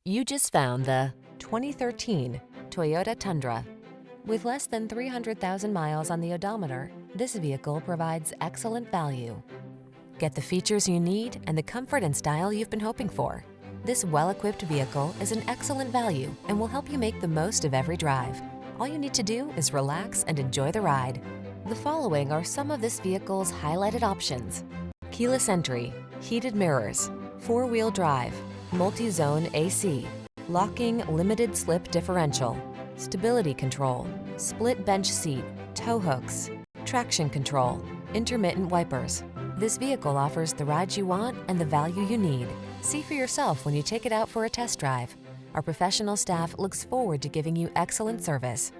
You just found the 2013 Toyota Tundra. With less than 300,000 miles on the odometer, this vehicle provides excellent value. Get the features you need and the comfort and style you've been hoping for. This well-equipped vehicle is an excellent value and will help you make the most of every drive. All you need to do is relax and enjoy the ride. The following are some of this vehicle's highlighted options: keyless entry, heated mirrors, four-wheel drive, multi-zone AC, locking limited slip differential, stability control, split bench seat, tow hooks, traction control, intermittent wipers. This vehicle offers the ride you want and the value you need. See for yourself when you take it out for a test drive. Our professional staff looks forward to giving you excellent service.